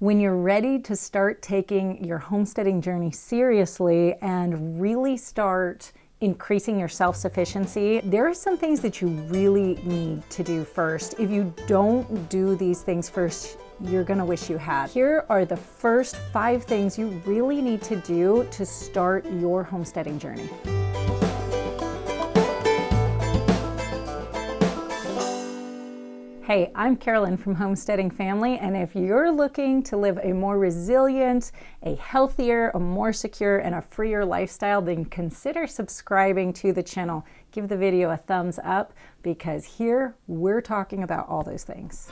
When you're ready to start taking your homesteading journey seriously and really start increasing your self-sufficiency, there are some things that you really need to do first. If you don't do these things first, you're gonna wish you had. Here are the first 5 things you really need to do to start your homesteading journey. Hey, I'm Carolyn from Homesteading Family, and if you're looking to live a more resilient, a healthier, a more secure, and a freer lifestyle, then consider subscribing to the channel. Give the video a thumbs up because here we're talking about all those things.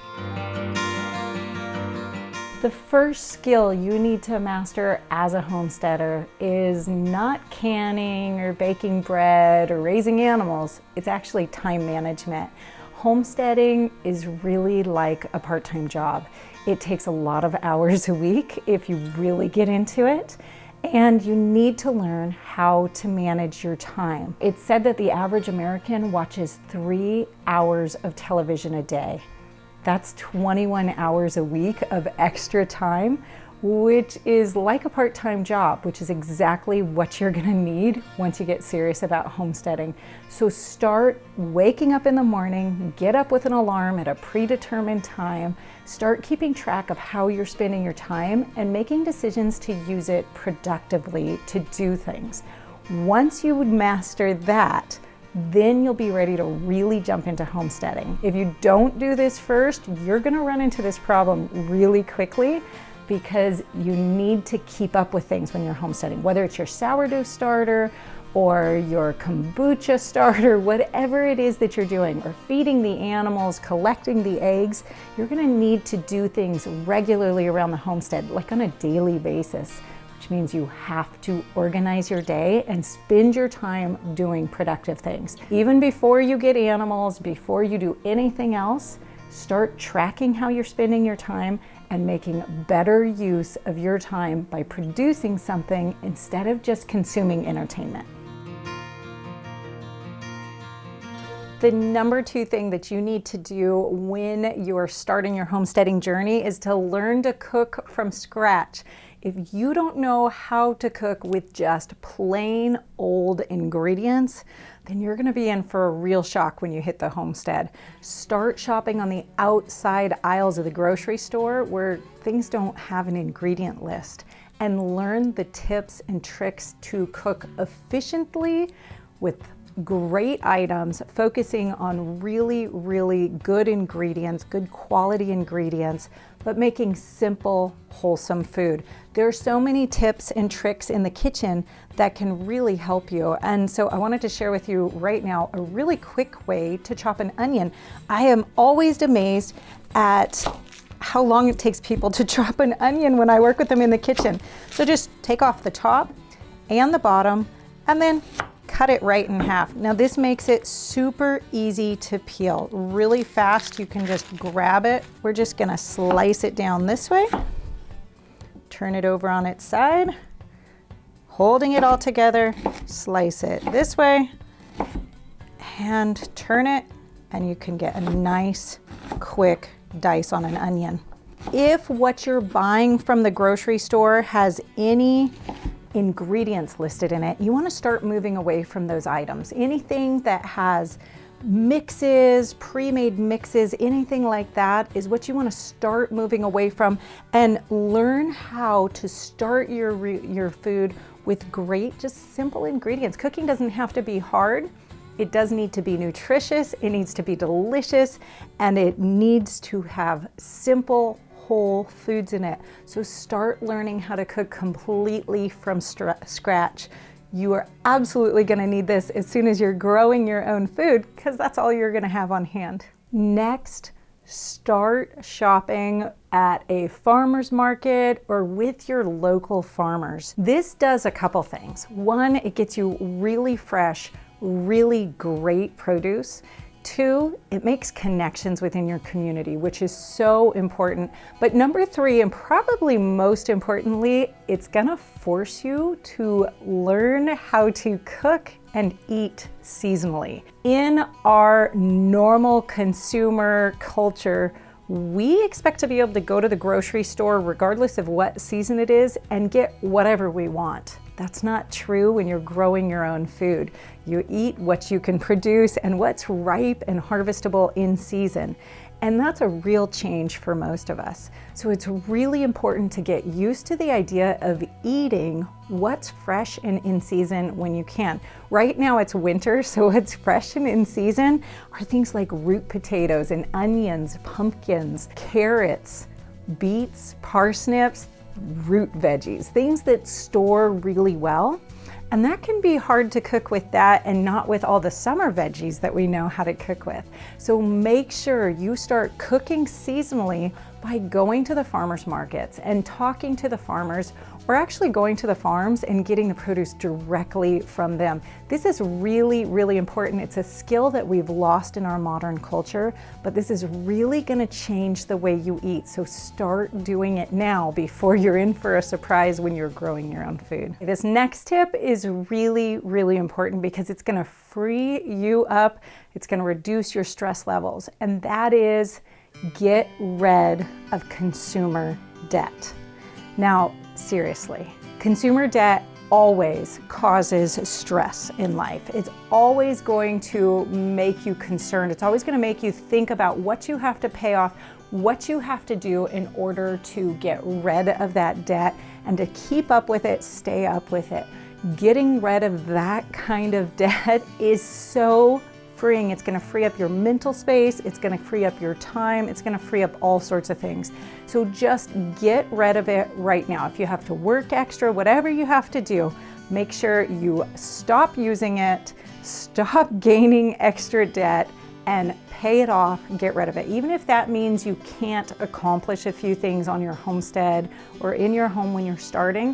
The first skill you need to master as a homesteader is not canning or baking bread or raising animals. It's actually time management. Homesteading is really like a part-time job. It takes a lot of hours a week if you really get into it, and you need to learn how to manage your time. It's said that the average American watches 3 hours of television a day. That's 21 hours a week of extra time, which is like a part-time job, which is exactly what you're gonna need once you get serious about homesteading. So start waking up in the morning, get up with an alarm at a predetermined time, start keeping track of how you're spending your time and making decisions to use it productively to do things. Once you master that, then you'll be ready to really jump into homesteading. If you don't do this first, you're gonna run into this problem really quickly, because you need to keep up with things when you're homesteading, whether it's your sourdough starter or your kombucha starter, whatever it is that you're doing, or feeding the animals, collecting the eggs, you're gonna need to do things regularly around the homestead, like on a daily basis, which means you have to organize your day and spend your time doing productive things. Even before you get animals, before you do anything else, start tracking how you're spending your time and making better use of your time by producing something instead of just consuming entertainment. The number 2 thing that you need to do when you're starting your homesteading journey is to learn to cook from scratch. If you don't know how to cook with just plain old ingredients, then you're gonna be in for a real shock when you hit the homestead. Start shopping on the outside aisles of the grocery store where things don't have an ingredient list, and learn the tips and tricks to cook efficiently with great items, focusing on really, really good ingredients, good quality ingredients, but making simple, wholesome food. There are so many tips and tricks in the kitchen that can really help you. And so I wanted to share with you right now a really quick way to chop an onion. I am always amazed at how long it takes people to chop an onion when I work with them in the kitchen. So just take off the top and the bottom and then cut it right in half. Now this makes it super easy to peel. Really fast, you can just grab it. We're just gonna slice it down this way, turn it over on its side, holding it all together, slice it this way, and turn it, and you can get a nice, quick dice on an onion. If what you're buying from the grocery store has any ingredients listed in it, you want to start moving away from those items. Anything that has mixes, pre-made mixes, anything like that is what you want to start moving away from, and learn how to start your food with great, just simple ingredients. Cooking doesn't have to be hard. It does need to be nutritious, it needs to be delicious, and it needs to have simple, whole foods in it. So start learning how to cook completely from scratch. You are absolutely gonna need this as soon as you're growing your own food, because that's all you're gonna have on hand. Next, start shopping at a farmer's market or with your local farmers. This does a couple things. One, it gets you really fresh, really great produce. 2, it makes connections within your community, which is so important. But number 3, and probably most importantly, it's gonna force you to learn how to cook and eat seasonally. In our normal consumer culture, we expect to be able to go to the grocery store regardless of what season it is and get whatever we want. That's not true when you're growing your own food. You eat what you can produce and what's ripe and harvestable in season. And that's a real change for most of us. So it's really important to get used to the idea of eating what's fresh and in season when you can. Right now it's winter, so what's fresh and in season are things like root potatoes and onions, pumpkins, carrots, beets, parsnips, root veggies, things that store really well. And that can be hard to cook with that and not with all the summer veggies that we know how to cook with. So make sure you start cooking seasonally by going to the farmers markets and talking to the farmers, or actually going to the farms and getting the produce directly from them. This is really, really important. It's a skill that we've lost in our modern culture, but this is really gonna change the way you eat. So start doing it now before you're in for a surprise when you're growing your own food. This next tip is really, really important because it's gonna free you up. It's gonna reduce your stress levels, and that is get rid of consumer debt. Now, seriously, consumer debt always causes stress in life. It's always going to make you concerned. It's always going to make you think about what you have to pay off, what you have to do in order to get rid of that debt and to keep up with it, stay up with it. Getting rid of that kind of debt is so freeing. It's going to free up your mental space. It's going to free up your time. It's going to free up all sorts of things. So just get rid of it right now. If you have to work extra, whatever you have to do, make sure you stop using it, stop gaining extra debt, and pay it off, get rid of it. Even if that means you can't accomplish a few things on your homestead or in your home when you're starting,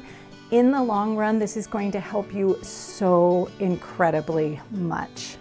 in the long run, this is going to help you so incredibly much.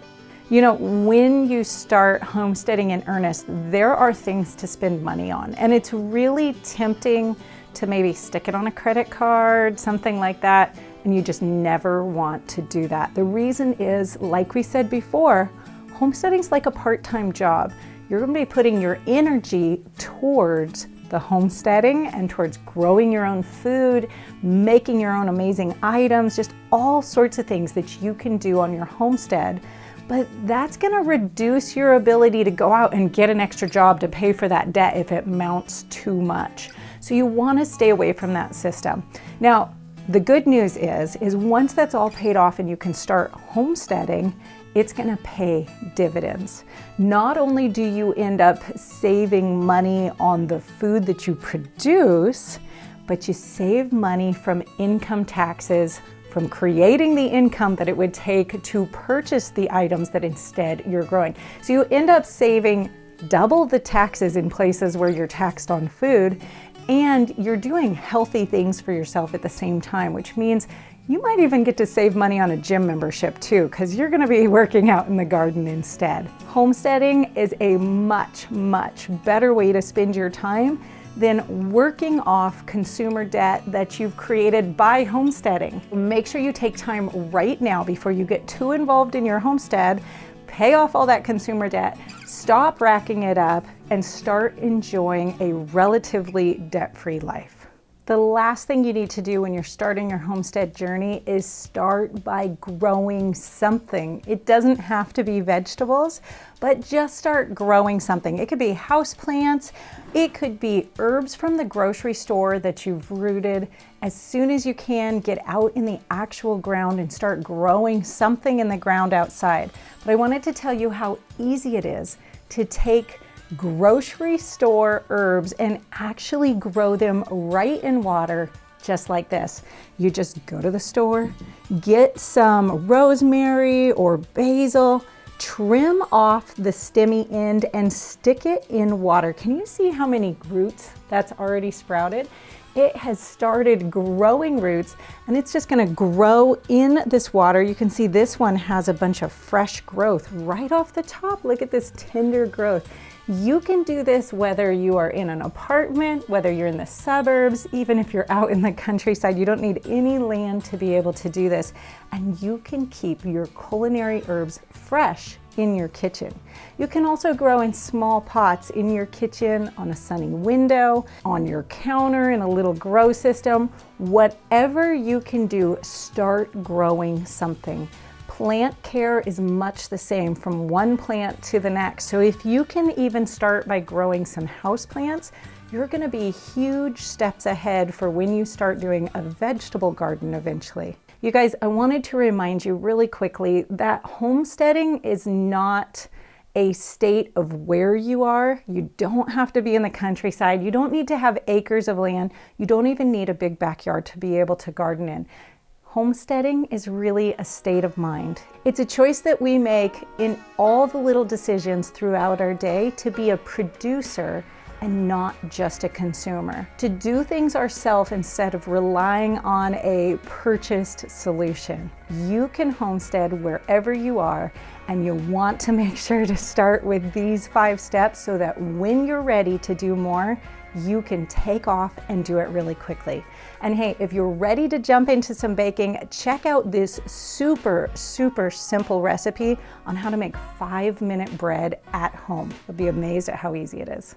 You know, when you start homesteading in earnest, there are things to spend money on, and it's really tempting to maybe stick it on a credit card, something like that, and you just never want to do that. The reason is, like we said before, homesteading's like a part-time job. You're going to be putting your energy towards the homesteading and towards growing your own food, making your own amazing items, just all sorts of things that you can do on your homestead. But that's going to reduce your ability to go out and get an extra job to pay for that debt if it mounts too much. So you want to stay away from that system. Now, the good news is once that's all paid off and you can start homesteading, it's going to pay dividends. Not only do you end up saving money on the food that you produce, but you save money from income taxes, from creating the income that it would take to purchase the items that instead you're growing. So you end up saving double the taxes in places where you're taxed on food, and you're doing healthy things for yourself at the same time, which means you might even get to save money on a gym membership too, because you're going to be working out in the garden instead. Homesteading is a much, much better way to spend your time than working off consumer debt that you've created by homesteading. Make sure you take time right now before you get too involved in your homestead, pay off all that consumer debt, stop racking it up, and start enjoying a relatively debt-free life. The last thing you need to do when you're starting your homestead journey is start by growing something. It doesn't have to be vegetables, but just start growing something. It could be houseplants, it could be herbs from the grocery store that you've rooted. As soon as you can, get out in the actual ground and start growing something in the ground outside. But I wanted to tell you how easy it is to take grocery store herbs and actually grow them right in water, just like this. You just go to the store, get some rosemary or basil, trim off the stemmy end and stick it in water. Can you see how many roots that's already sprouted? It has started growing roots, and it's just going to grow in this water. You can see this one has a bunch of fresh growth right off the top. Look at this tender growth. You can do this whether you are in an apartment, whether you're in the suburbs, even if you're out in the countryside. You don't need any land to be able to do this. And you can keep your culinary herbs fresh in your kitchen. You can also grow in small pots in your kitchen, on a sunny window, on your counter, in a little grow system. Whatever you can do, start growing something. Plant care is much the same from one plant to the next. So if you can even start by growing some houseplants, you're going to be huge steps ahead for when you start doing a vegetable garden eventually. You guys, I wanted to remind you really quickly that homesteading is not a state of where you are. You don't have to be in the countryside. You don't need to have acres of land. You don't even need a big backyard to be able to garden in. Homesteading is really a state of mind. It's a choice that we make in all the little decisions throughout our day to be a producer and not just a consumer. To do things ourselves instead of relying on a purchased solution. You can homestead wherever you are, and you want to make sure to start with these 5 steps so that when you're ready to do more, you can take off and do it really quickly. And hey, if you're ready to jump into some baking, check out this super simple recipe on how to make 5-minute bread at home. You'll be amazed at how easy it is.